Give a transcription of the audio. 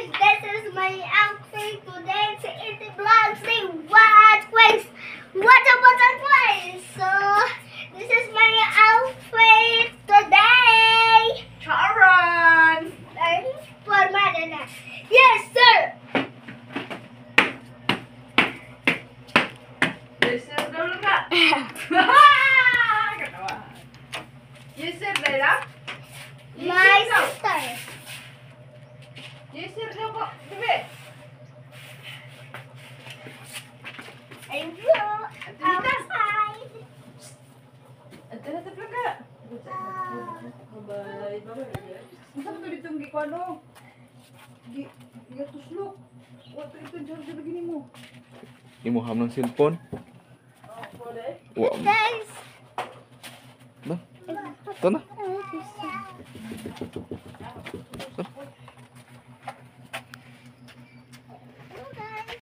this is my outfit today to eat the vlog. Say what place? What a place? So this is my outfit today. Charon! For Madonna. Yes, sir. Yes, sir. Dulu nggak? Ketawa. Yes, sir, Layla. My sister. Yes, sir, daw kok. Bebe. I go outside. Ito na tapos ka. Bye-bye. Bye-bye. Masa mo ito ditong gikwano? Gatuslok. Wato ito dyan sa lagi mo. Imuham ng cellphone. Wow. Guys. Dah. Ito na.